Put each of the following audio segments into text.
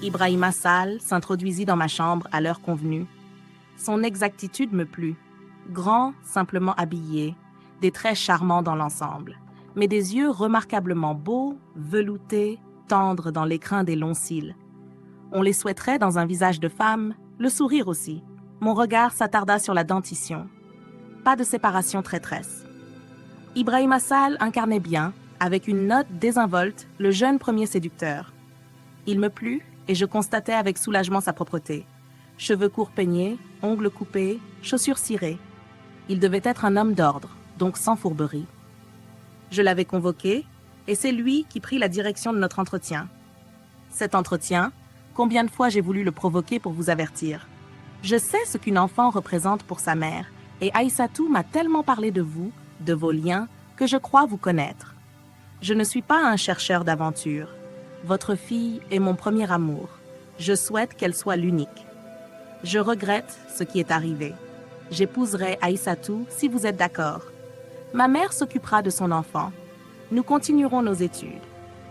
Ibrahima Sall s'introduisit dans ma chambre à l'heure convenue. Son exactitude me plut. Grand, simplement habillé, des traits charmants dans l'ensemble, mais des yeux remarquablement beaux, veloutés, tendres dans l'écrin des longs cils. On les souhaiterait dans un visage de femme, le sourire aussi. Mon regard s'attarda sur la dentition. Pas de séparation traîtresse. Ibrahima Sall incarnait bien, avec une note désinvolte, le jeune premier séducteur. Il me plut et je constatai avec soulagement sa propreté. Cheveux courts peignés, ongles coupés, chaussures cirées. Il devait être un homme d'ordre, donc sans fourberie. Je l'avais convoqué, et c'est lui qui prit la direction de notre entretien. Cet entretien, combien de fois j'ai voulu le provoquer pour vous avertir. Je sais ce qu'une enfant représente pour sa mère, et Aïssatou m'a tellement parlé de vous, de vos liens, que je crois vous connaître. Je ne suis pas un chercheur d'aventure. Votre fille est mon premier amour. Je souhaite qu'elle soit l'unique. Je regrette ce qui est arrivé. J'épouserai Aïssatou si vous êtes d'accord. Ma mère s'occupera de son enfant. Nous continuerons nos études.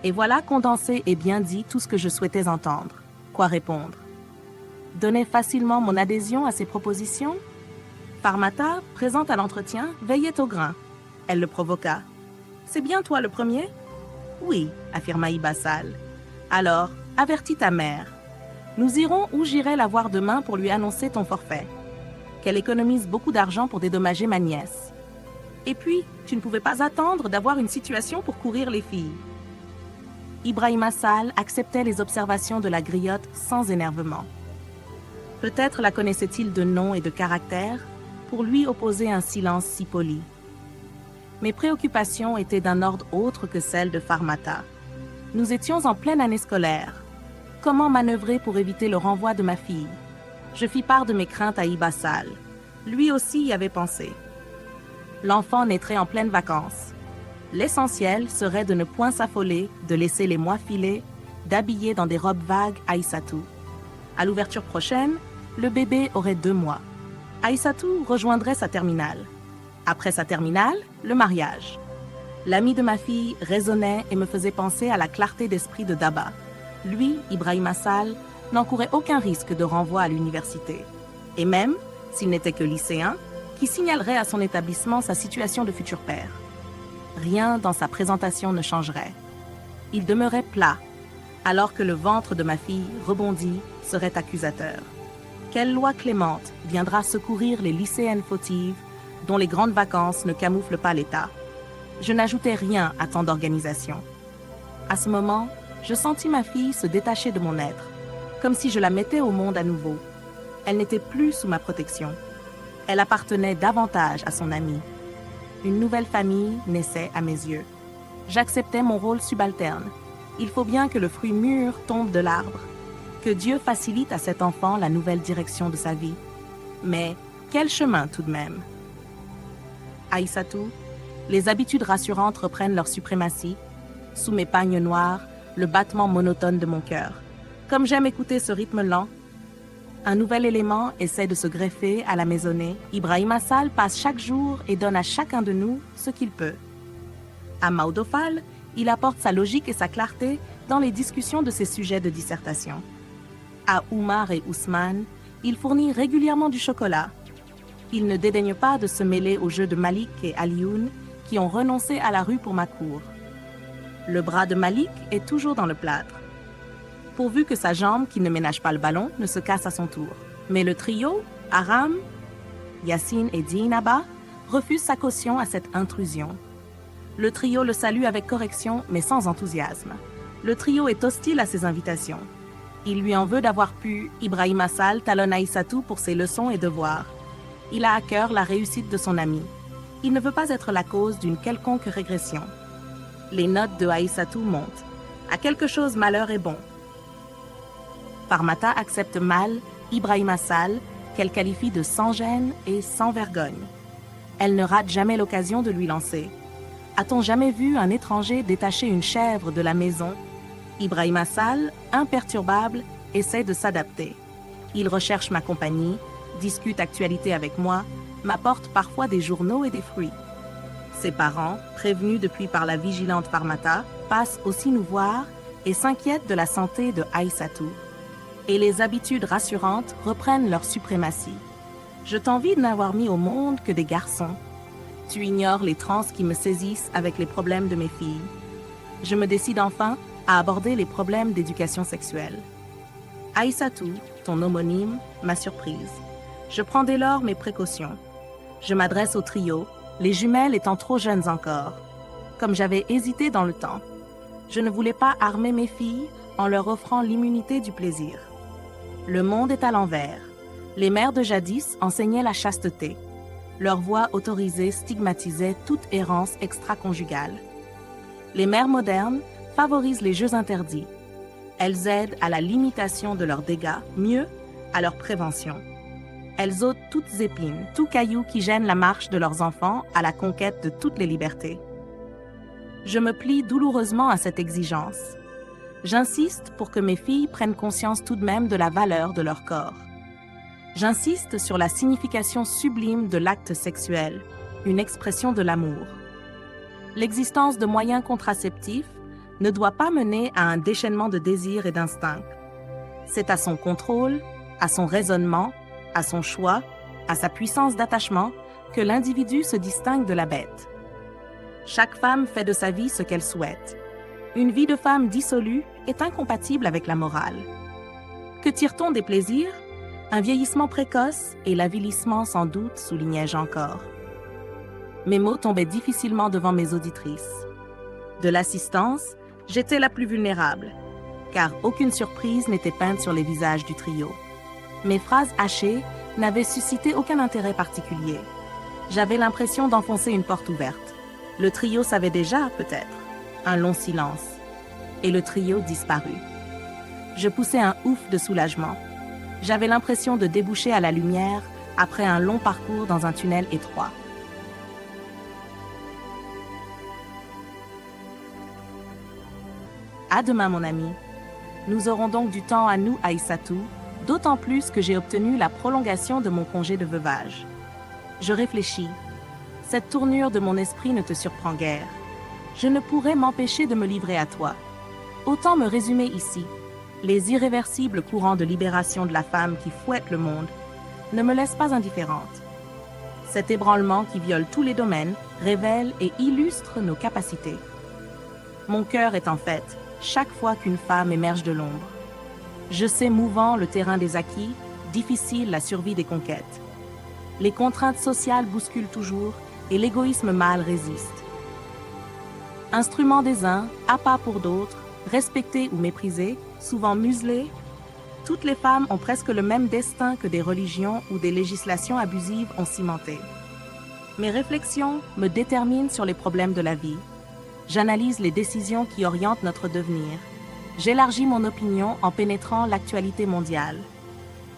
Et voilà condensé et bien dit tout ce que je souhaitais entendre. Quoi répondre? Donner facilement mon adhésion à ces propositions? Farmata, présente à l'entretien, veillait au grain. Elle le provoqua. « C'est bien toi le premier ?»« Oui, » affirma Iba Sall. « Alors, avertis ta mère. Nous irons où j'irai la voir demain pour lui annoncer ton forfait. Qu'elle économise beaucoup d'argent pour dédommager ma nièce. Et puis, tu ne pouvais pas attendre d'avoir une situation pour courir les filles. » Ibrahima Sall acceptait les observations de la griotte sans énervement. Peut-être la connaissait-il de nom et de caractère pour lui opposer un silence si poli. Mes préoccupations étaient d'un ordre autre que celles de Farmata. Nous étions en pleine année scolaire. Comment manœuvrer pour éviter le renvoi de ma fille? Je fis part de mes craintes à Iba Sall. Lui aussi y avait pensé. L'enfant naîtrait en pleines vacances. L'essentiel serait de ne point s'affoler, de laisser les mois filer, d'habiller dans des robes vagues Aïssatou. À l'ouverture prochaine, le bébé aurait 2 mois. Aïssatou rejoindrait sa terminale. Après sa terminale, le mariage. L'ami de ma fille raisonnait et me faisait penser à la clarté d'esprit de Daba. Lui, Ibrahima Sall, n'encourait aucun risque de renvoi à l'université. Et même, s'il n'était que lycéen, qui signalerait à son établissement sa situation de futur père. Rien dans sa présentation ne changerait. Il demeurait plat, alors que le ventre de ma fille, rebondi, serait accusateur. Quelle loi clémente viendra secourir les lycéennes fautives dont les grandes vacances ne camouflent pas l'état? Je n'ajoutais rien à tant d'organisation. À ce moment, je sentis ma fille se détacher de mon être, comme si je la mettais au monde à nouveau. Elle n'était plus sous ma protection. Elle appartenait davantage à son ami. Une nouvelle famille naissait à mes yeux. J'acceptais mon rôle subalterne. Il faut bien que le fruit mûr tombe de l'arbre, que Dieu facilite à cet enfant la nouvelle direction de sa vie. Mais quel chemin tout de même? Aïssatou, les habitudes rassurantes reprennent leur suprématie. Sous mes pagnes noirs, le battement monotone de mon cœur. Comme j'aime écouter ce rythme lent, un nouvel élément essaie de se greffer à la maisonnée. Ibrahima Sall passe chaque jour et donne à chacun de nous ce qu'il peut. À Maudofal, il apporte sa logique et sa clarté dans les discussions de ses sujets de dissertation. À Oumar et Ousmane, il fournit régulièrement du chocolat. Il ne dédaigne pas de se mêler aux jeux de Malik et Alioune qui ont renoncé à la rue pour ma cour. Le bras de Malik est toujours dans le plâtre, pourvu que sa jambe, qui ne ménage pas le ballon, ne se casse à son tour. Mais le trio, Aram, Yassine et Dinaba, refuse sa caution à cette intrusion. Le trio le salue avec correction, mais sans enthousiasme. Le trio est hostile à ses invitations. Il lui en veut d'avoir pu, Ibrahima Sall talonne Aïssatou pour ses leçons et devoirs. Il a à cœur la réussite de son ami. Il ne veut pas être la cause d'une quelconque régression. Les notes de Aïssatou montent. À quelque chose, malheur est bon. Farmata accepte mal Ibrahima Sall, qu'elle qualifie de sans gêne et sans vergogne. Elle ne rate jamais l'occasion de lui lancer. A-t-on jamais vu un étranger détacher une chèvre de la maison? Ibrahima Sall, imperturbable, essaie de s'adapter. Il recherche ma compagnie, discute actualité avec moi, m'apporte parfois des journaux et des fruits. Ses parents, prévenus depuis par la vigilante Farmata, passent aussi nous voir et s'inquiètent de la santé de Aïssatou. et les habitudes rassurantes reprennent leur suprématie. Je t'envie de n'avoir mis au monde que des garçons. Tu ignores les transes qui me saisissent avec les problèmes de mes filles. Je me décide enfin à aborder les problèmes d'éducation sexuelle. Aïssatou, ton homonyme, m'a surprise. Je prends dès lors mes précautions. Je m'adresse au trio, les jumelles étant trop jeunes encore. Comme j'avais hésité dans le temps, je ne voulais pas armer mes filles en leur offrant l'immunité du plaisir. Le monde est à l'envers. Les mères de jadis enseignaient la chasteté. Leur voix autorisée stigmatisait toute errance extra-conjugale. Les mères modernes favorisent les jeux interdits. Elles aident à la limitation de leurs dégâts, mieux, à leur prévention. Elles ôtent toutes épines, tout caillou qui gêne la marche de leurs enfants à la conquête de toutes les libertés. Je me plie douloureusement à cette exigence. J'insiste pour que mes filles prennent conscience tout de même de la valeur de leur corps. J'insiste sur la signification sublime de l'acte sexuel, une expression de l'amour. L'existence de moyens contraceptifs ne doit pas mener à un déchaînement de désirs et d'instincts. C'est à son contrôle, à son raisonnement, à son choix, à sa puissance d'attachement que l'individu se distingue de la bête. Chaque femme fait de sa vie ce qu'elle souhaite. Une vie de femme dissolue est incompatible avec la morale. Que tire-t-on des plaisirs? Un vieillissement précoce et l'avilissement sans doute, soulignai-je encore. Mes mots tombaient difficilement devant mes auditrices. De l'assistance, j'étais la plus vulnérable, car aucune surprise n'était peinte sur les visages du trio. Mes phrases hachées n'avaient suscité aucun intérêt particulier. J'avais l'impression d'enfoncer une porte ouverte. Le trio savait déjà, peut-être. Un long silence. Et le trio disparut. Je poussai un ouf de soulagement. J'avais l'impression de déboucher à la lumière après un long parcours dans un tunnel étroit. À demain, mon ami. Nous aurons donc du temps à nous, Aïssatou, d'autant plus que j'ai obtenu la prolongation de mon congé de veuvage. Je réfléchis. Cette tournure de mon esprit ne te surprend guère. Je ne pourrais m'empêcher de me livrer à toi. Autant me résumer ici. Les irréversibles courants de libération de la femme qui fouettent le monde ne me laissent pas indifférente. Cet ébranlement qui viole tous les domaines révèle et illustre nos capacités. Mon cœur est en fête chaque fois qu'une femme émerge de l'ombre. Je sais mouvant le terrain des acquis, difficile la survie des conquêtes. Les contraintes sociales bousculent toujours et l'égoïsme mâle résiste. Instrument des uns, appât pour d'autres, respectés ou méprisés, souvent muselés, toutes les femmes ont presque le même destin que des religions ou des législations abusives ont cimenté. Mes réflexions me déterminent sur les problèmes de la vie. J'analyse les décisions qui orientent notre devenir. J'élargis mon opinion en pénétrant l'actualité mondiale.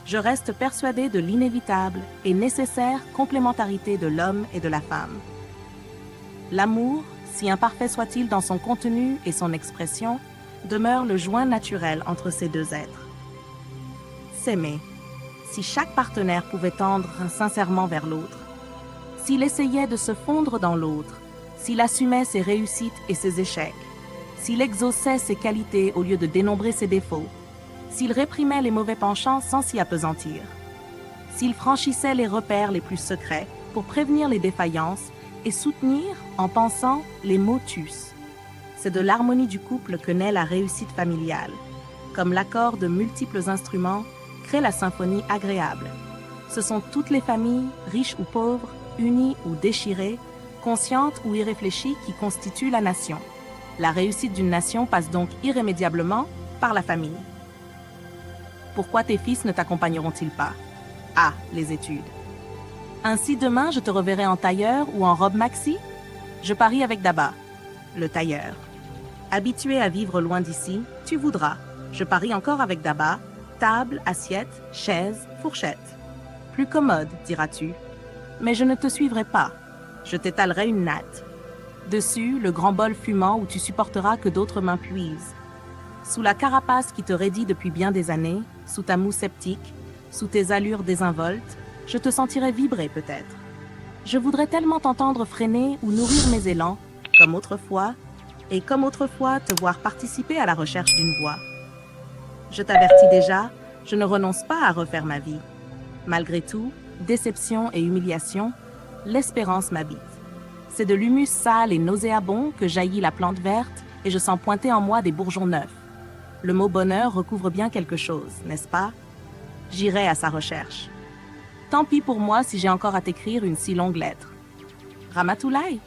Je reste persuadée de l'inévitable et nécessaire complémentarité de l'homme et de la femme. L'amour, si imparfait soit-il dans son contenu et son expression, demeure le joint naturel entre ces deux êtres. S'aimer. Si chaque partenaire pouvait tendre sincèrement vers l'autre, s'il essayait de se fondre dans l'autre, s'il assumait ses réussites et ses échecs, s'il exauçait ses qualités au lieu de dénombrer ses défauts, s'il réprimait les mauvais penchants sans s'y appesantir, s'il franchissait les repères les plus secrets pour prévenir les défaillances et soutenir, en pensant, les motus. C'est de l'harmonie du couple que naît la réussite familiale. Comme l'accord de multiples instruments crée la symphonie agréable. Ce sont toutes les familles, riches ou pauvres, unies ou déchirées, conscientes ou irréfléchies, qui constituent la nation. La réussite d'une nation passe donc irrémédiablement par la famille. Pourquoi tes fils ne t'accompagneront-ils pas? Ah, les études. Ainsi demain, je te reverrai en tailleur ou en robe maxi? Je parie avec Daba, le tailleur. Habitué à vivre loin d'ici, tu voudras. Je parie encore avec Daba, table, assiette, chaise, fourchette. Plus commode, diras-tu. Mais je ne te suivrai pas. Je t'étalerai une natte. Dessus, le grand bol fumant où tu supporteras que d'autres mains puisent. Sous la carapace qui te raidit depuis bien des années, sous ta moue sceptique, sous tes allures désinvoltes, je te sentirai vibrer peut-être. Je voudrais tellement t'entendre freiner ou nourrir mes élans, comme autrefois, et comme autrefois te voir participer à la recherche d'une voie. Je t'avertis déjà, Je ne renonce pas à refaire ma vie. Malgré tout, déception et humiliation, l'espérance m'habite. C'est de l'humus sale et nauséabond que jaillit la plante verte et je sens pointer en moi des bourgeons neufs. Le mot bonheur recouvre bien quelque chose, n'est-ce pas? J'irai à sa recherche. Tant pis pour moi si j'ai encore à t'écrire une si longue lettre. Ramatoulaye!